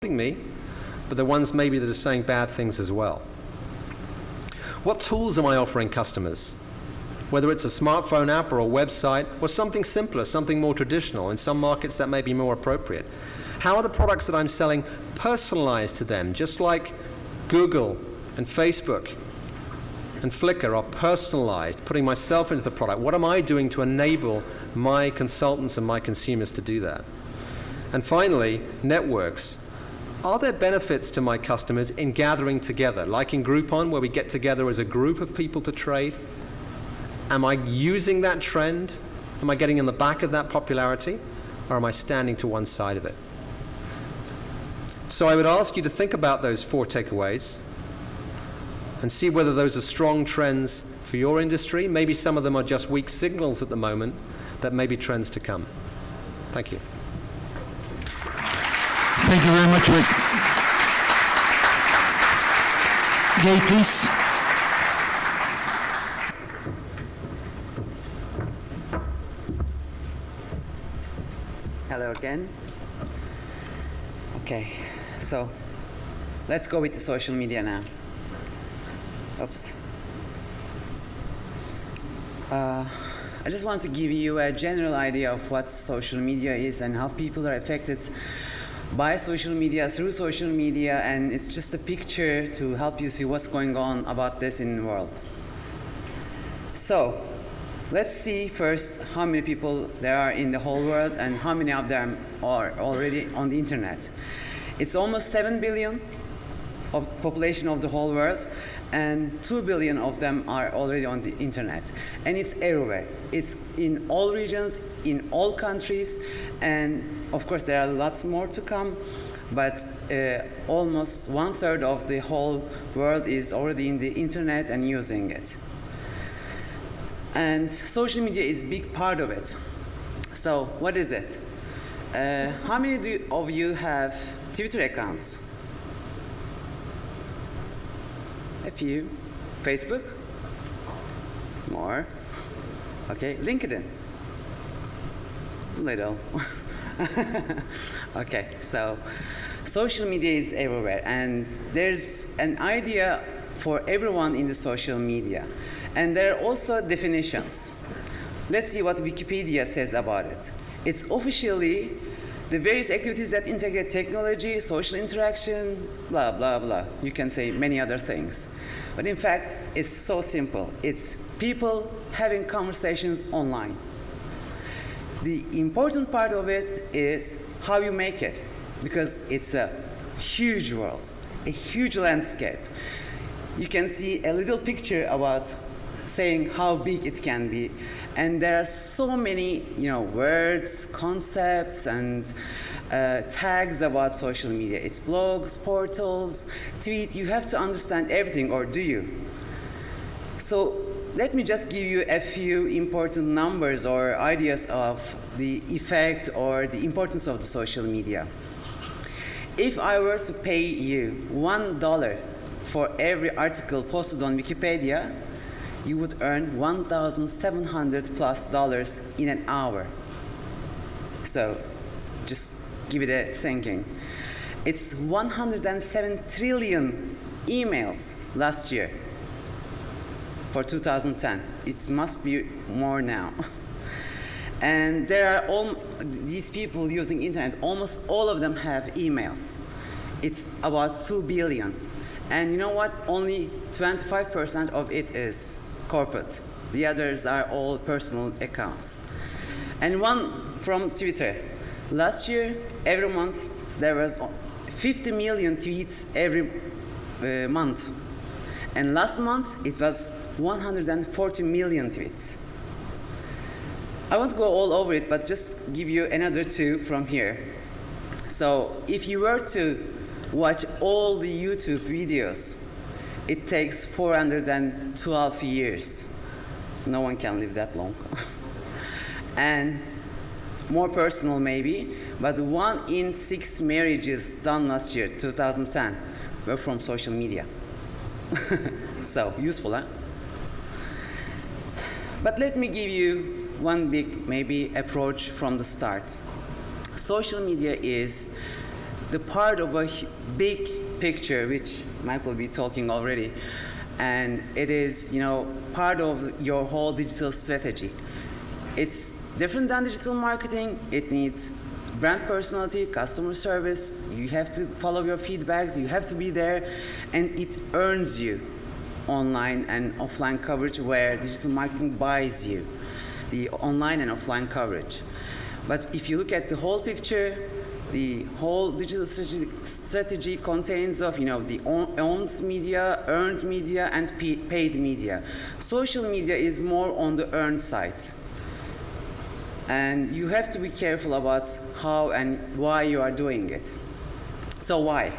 me, but the ones maybe that are saying bad things as well. What tools am I offering customers? Whether it's a smartphone app or a website or something simpler, something more traditional. In some markets that may be more appropriate. How are the products that I'm selling personalized to them, just like Google and Facebook and Flickr are personalized, putting myself into the product? What am I doing to enable my consultants and my consumers to do that? And finally, networks. Are there benefits to my customers in gathering together, like in Groupon, where we get together as a group of people to trade? Am I using that trend? Am I getting in the back of that popularity? Or am I standing to one side of it? So I would ask you to think about those 4 takeaways and see whether those are strong trends for your industry. Maybe some of them are just weak signals at the moment that may be trends to come. Thank you. Thank you very much, Rick. Gay, please. Hello again. Okay, so let's go with the social media now. Oops. I just want to give you a general idea of what social media is and how people are affected by social media, through social media, and it's just a picture to help you see what's going on about this in the world. So, let's see first how many people there are in the whole world and how many of them are already on the internet. It's almost 7 billion of population of the whole world, and 2 billion of them are already on the internet. And it's everywhere. It's in all regions, in all countries, and of course there are lots more to come, but almost 1/3 of the whole world is already in the internet and using it. And social media is a big part of it. So what is it? How many of you have Twitter accounts? A few. Facebook? More. Okay, LinkedIn? Little. Okay, so social media is everywhere, and there's an idea for everyone in the social media. And there are also definitions. Let's see what Wikipedia says about it. It's officially the various activities that integrate technology, social interaction, blah, blah, blah. You can say many other things. But in fact, it's so simple. It's people having conversations online. The important part of it is how you make it, because it's a huge world, a huge landscape. You can see a little picture about saying how big it can be. And there are so many, words, concepts, and tags about social media. It's blogs, portals, tweet. You have to understand everything, or do you? So let me just give you a few important numbers or ideas of the effect or the importance of the social media. If I were to pay you $1 for every article posted on Wikipedia, you would earn $1,700+ in an hour. So just give it a thinking. It's 107 trillion emails last year for 2010. It must be more now. And there are these people using internet, almost all of them have emails. It's about 2 billion. And you know what? Only 25% of it is corporate. The others are all personal accounts. And one from Twitter. Last year, every month, there was 50 million tweets every month. And last month, it was 140 million tweets. I won't go all over it, but just give you another 2 from here. So if you were to watch all the YouTube videos, it takes 412 years. No one can live that long. And more personal maybe, but 1 in 6 marriages done last year, 2010, were from social media. So, useful, huh? But let me give you one big, maybe, approach from the start. Social media is the part of a big picture, which Mike will be talking already, and it is, part of your whole digital strategy. It's different than digital marketing. It needs brand personality, customer service. You have to follow your feedbacks. You have to be there, and it earns you online and offline coverage, where digital marketing buys you the online and offline coverage. But if you look at the whole picture, the whole digital strategy contains of, the owned media, earned media, and paid media. Social media is more on the earned side. And you have to be careful about how and why you are doing it. So why?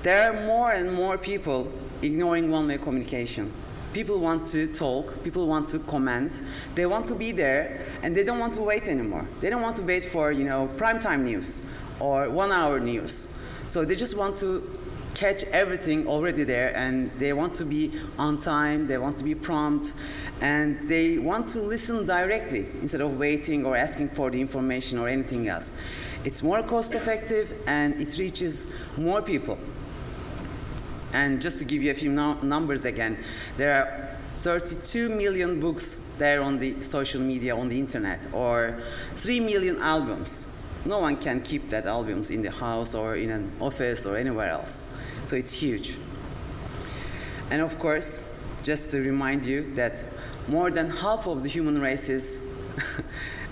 There are more and more people ignoring one-way communication. People want to talk, people want to comment, they want to be there, and they don't want to wait anymore. They don't want to wait for, primetime news or 1 hour news. So they just want to catch everything already there, and they want to be on time, they want to be prompt, and they want to listen directly instead of waiting or asking for the information or anything else. It's more cost effective and it reaches more people. And just to give you a few numbers again, there are 32 million books there on the social media, on the internet, or 3 million albums. No one can keep that albums in the house or in an office or anywhere else. So it's huge. And of course, just to remind you that more than half of the human race is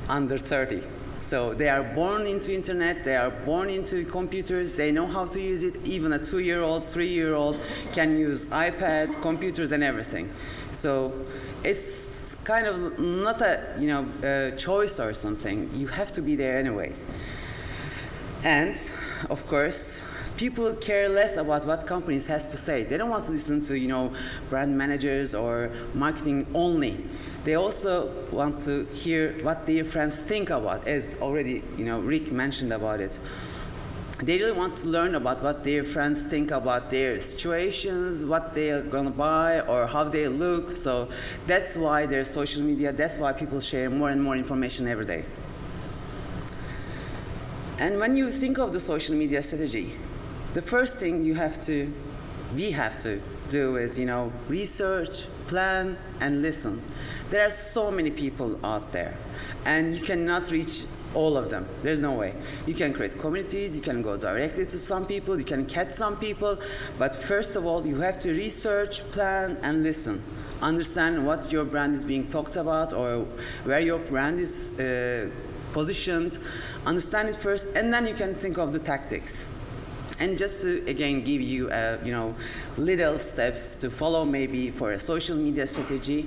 under 30. So they are born into internet, they are born into computers, they know how to use it. Even a 2-year-old, 3-year-old can use iPads, computers, and everything. So it's kind of not a choice or something. You have to be there anyway. And of course, people care less about what companies has to say. They don't want to listen to brand managers or marketing only. They also want to hear what their friends think about, as already Rick mentioned about it. They really want to learn about what their friends think about their situations, what they are going to buy, or how they look. So that's why there's social media. That's why people share more and more information every day. And when you think of the social media strategy, the first thing we have to do is, research, plan, and listen. There are so many people out there, and you cannot reach all of them. There's no way. You can create communities, you can go directly to some people, you can catch some people, but first of all, you have to research, plan, and listen. Understand what your brand is being talked about, or where your brand is positioned. Understand it first, and then you can think of the tactics. And just to, again, give you, little steps to follow maybe for a social media strategy.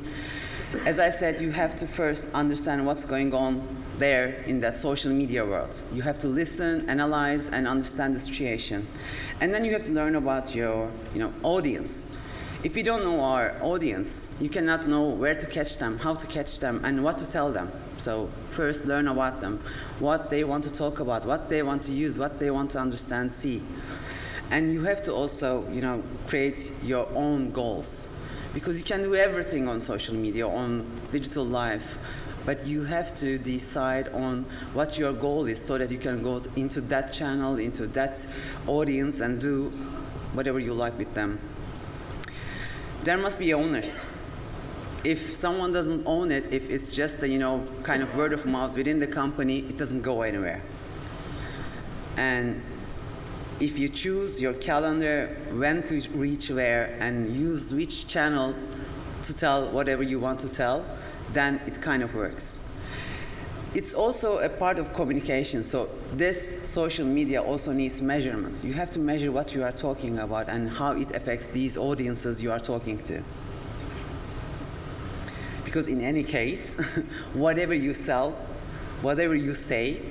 As I said, you have to first understand what's going on there in that social media world. You have to listen, analyze, and understand the situation. And then you have to learn about your, audience. If you don't know our audience, you cannot know where to catch them, how to catch them, and what to tell them. So first learn about them, what they want to talk about, what they want to use, what they want to understand, see. And you have to also, create your own goals. Because you can do everything on social media, on digital life, but you have to decide on what your goal is so that you can go into that channel, into that audience, and do whatever you like with them. There must be owners. If someone doesn't own it, if it's just a, kind of word of mouth within the company, it doesn't go anywhere. And if you choose your calendar, when to reach where, and use which channel to tell whatever you want to tell, then it kind of works. It's also a part of communication, so this social media also needs measurement. You have to measure what you are talking about and how it affects these audiences you are talking to. Because in any case, whatever you sell, whatever you say,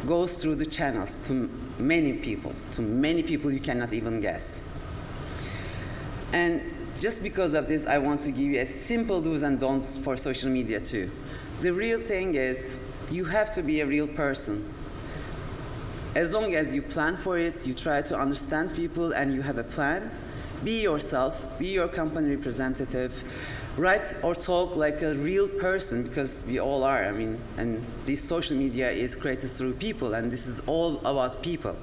goes through the channels to many people you cannot even guess. And just because of this, I want to give you a simple do's and don'ts for social media too. The real thing is, you have to be a real person. As long as you plan for it, you try to understand people, and you have a plan, be yourself, be your company representative, Write or talk like a real person, because we all are. I mean, and this social media is created through people, and this is all about people.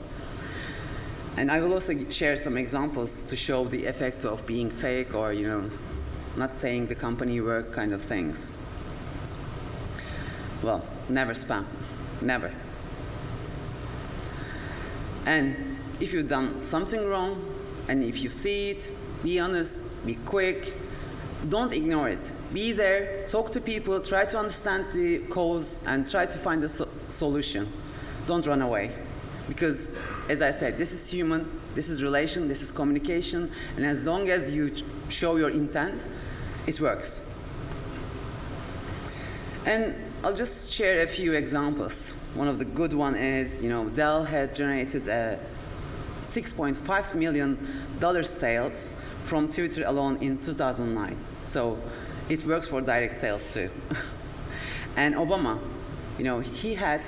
And I will also share some examples to show the effect of being fake or, not saying the company work kind of things. Well, never spam, never. And if you've done something wrong, and if you see it, be honest, be quick, don't ignore it. Be there, talk to people, try to understand the cause, and try to find a solution. Don't run away. Because, as I said, this is human, this is relation, this is communication, and as long as you show your intent, it works. And I'll just share a few examples. One of the good one is, Dell had generated a $6.5 million sales from Twitter alone in 2009. So it works for direct sales too. And Obama, he had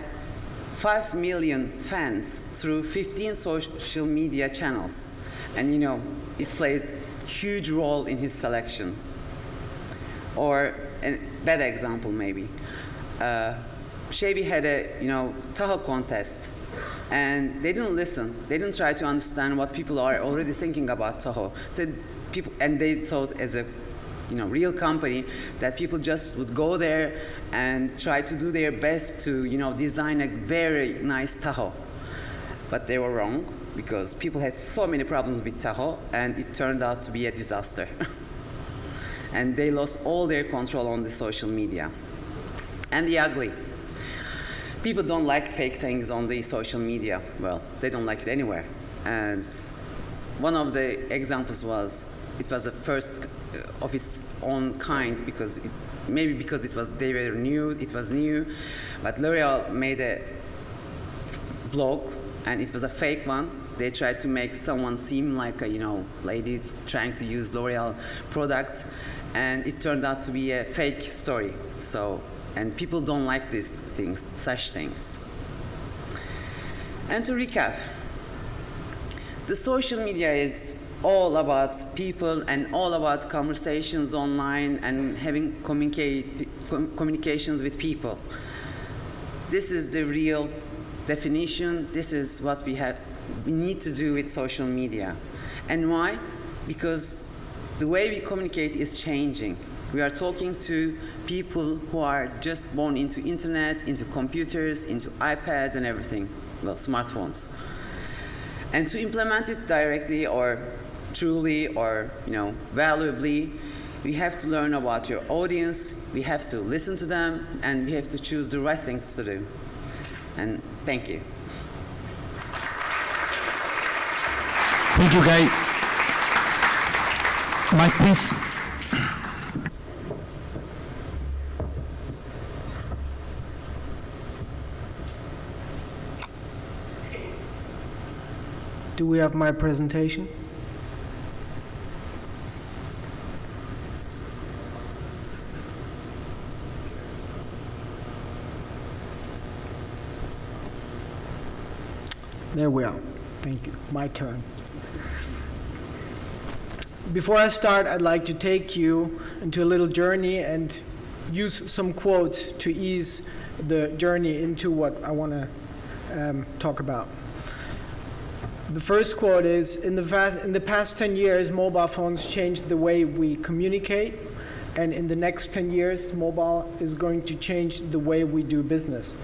5 million fans through 15 social media channels. And it plays a huge role in his selection. Or a better example maybe. Chevy had a Tahoe contest, and they didn't listen. They didn't try to understand what people are already thinking about Tahoe. And they thought as a real company that people just would go there and try to do their best to design a very nice Tahoe. But they were wrong, because people had so many problems with Tahoe, and it turned out to be a disaster. And they lost all their control on the social media. And the ugly. People don't like fake things on the social media. Well, they don't like it anywhere. And one of the examples was, it was the first of its own kind, because they were new, it was new. But L'Oreal made a blog, and it was a fake one. They tried to make someone seem like a lady trying to use L'Oreal products, and it turned out to be a fake story. And people don't like these things, such things. And to recap, the social media is all about people and all about conversations online and having communications with people. This is the real definition. This is what we need to do with social media. And why? Because the way we communicate is changing. We are talking to people who are just born into internet, into computers, into iPads and everything. Well, smartphones. And to implement it directly or truly or valuably, we have to learn about your audience, we have to listen to them, and we have to choose the right things to do. And thank you. Thank you, Guy. Mike, please. Do we have my presentation? There we are. Thank you. My turn. Before I start, I'd like to take you into a little journey and use some quotes to ease the journey into what I want to talk about. The first quote is, in the past 10 years, mobile phones changed the way we communicate, and in the next 10 years, mobile is going to change the way we do business.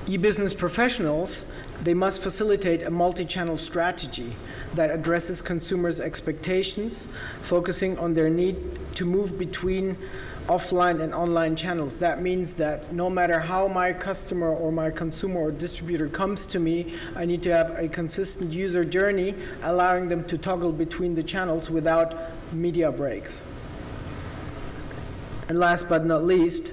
E-business professionals, they must facilitate a multi-channel strategy that addresses consumers' expectations, focusing on their need to move between offline and online channels. That means that no matter how my customer or my consumer or distributor comes to me, I need to have a consistent user journey, allowing them to toggle between the channels without media breaks. And last but not least,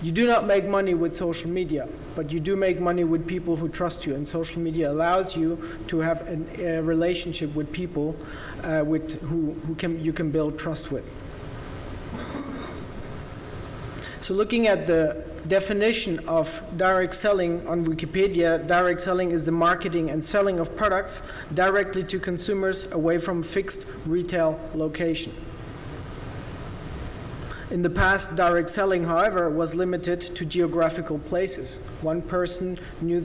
you do not make money with social media, but you do make money with people who trust you, and social media allows you to have a relationship with people who you can build trust with. So looking at the definition of direct selling on Wikipedia, direct selling is the marketing and selling of products directly to consumers away from fixed retail location. In the past, direct selling, however, was limited to geographical places. One person knew the